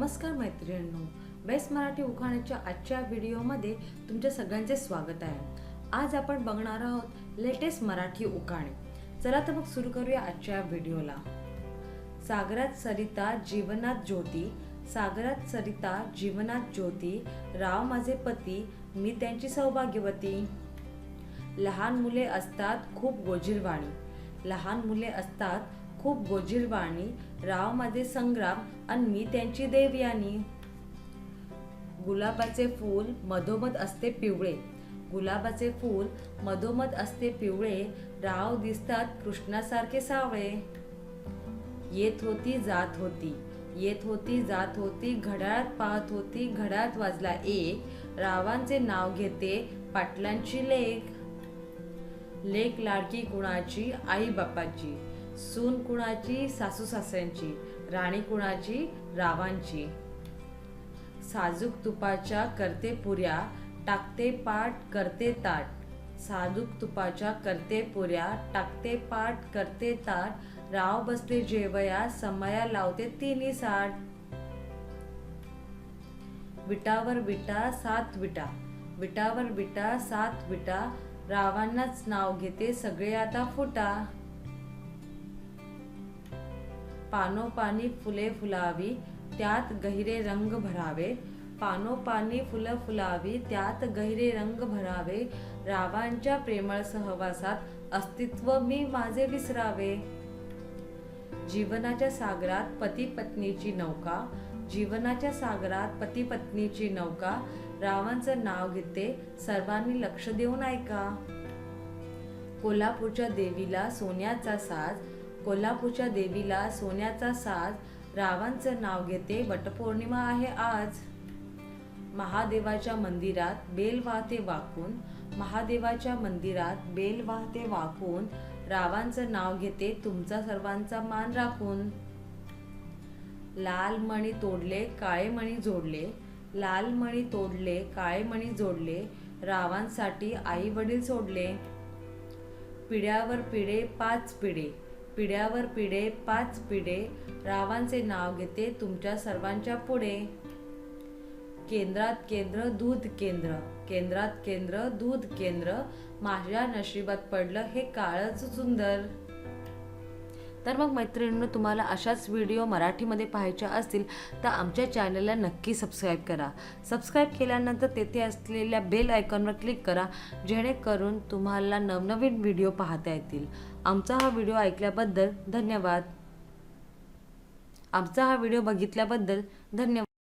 नमस्कार मैत्रिणींनो, बेस्ट मराठी उखाण्याच्या आजच्या व्हिडिओमध्ये तुमच्या सगळ्यांचे स्वागत आहे। आज आपण बघणार आहोत लेटेस्ट मराठी उखाणे। चला तर मग सुरू करूया आजच्या व्हिडिओला। सागरात सरिता जीवनात ज्योती, सागरात सरिता जीवनात ज्योती, राव माझे पती मी त्यांची सौभाग्यवती। लहान मुले असतात खूप गोजिरवाणी, लहान मुले असतात खूप गोजिरवाणी, राव माझे संग्राम आणि मी त्यांची देवयानी। गुलाबाचे फूल मधोमध असते पिवळे, गुलाबाचे फूल मधोमध असते पिवळे, राव दिसतात कृष्णासारखे सावळे। येत होती जात होती, येत होती जात होती, घड्याळात पाहत होती, घड्याळात वाजला एक, रावांचे नाव घेते पाटलांची लेक। लेक लाडकी कुणाची आई बापाची, सून कुणाची सासू सासऱ्यांची, राणी कुणाची रावांची। साजूक तुपाच्या करते पुऱ्या, टाकते पाट करते ताट, साजूक तुपाच्या करते पुऱ्या, टाकते पाट करते ताट, राव बसले जेवया समया लावते तिन्ही साठ। विटावर विटा सात विटा, विटावर विटा सात विटा, रावांनाच नाव घेते सगळे आता फुटा। पानोपानी फुले फुलावी त्यात गहिरे रंग भरावे, पानोपानी फुलं फुलावी त्यात गहिरे रंग भरावे, रावांच्या प्रेमळ सहवासात अस्तित्व मी माझे विसरावे। जीवनाच्या सागरात पती पत्नीची नौका, जीवनाच्या सागरात पती पत्नीची नौका, रावांचं नाव घेते सर्वांनी लक्ष देऊन ऐका। कोल्हापूरच्या देवीला सोन्याचा साज, कोल्हापूरच्या देवीला सोन्याचा साज, रावांचं नाव घेते वटपौर्णिमा आहे आज। महादेवाच्या मंदिरात बेल वाहते वाकून, महादेवाच्या मंदिरात बेल वाहते वाकून, रावांचं नाव घेते तुमचा सर्वांचा मान राखून। लाल मणी तोडले काळे मणी जोडले, लाल मणी तोडले काळे मणी जोडले, रावांसाठी आई वडील सोडले। पिढ्यावर पिढे पाच पिढे, पिढ्यावर पिढे पाच पिढे, रावांचे नाव घेते तुमच्या सर्वांच्या पुढे। केंद्रात केंद्र दूध केंद्र, केंद्रात केंद्र दूध केंद्र, माझ्या नशिबात पडलं हे काळच सुंदर। तर मग मैत्रिणींनो, तुम्हाला अशाच व्हिडिओ मराठीमध्ये पाहायच्या असतील तर आमच्या चॅनलला नक्की सबस्क्राईब करा। सबस्क्राईब केल्यानंतर तेथे असलेल्या बेल आयकॉनवर क्लिक करा, जेणेकरून तुम्हाला नवनवीन व्हिडिओ पाहता येतील। आमचा हा व्हिडिओ ऐकल्याबद्दल धन्यवाद, आमचा हा व्हिडिओ बघितल्याबद्दल धन्यवाद।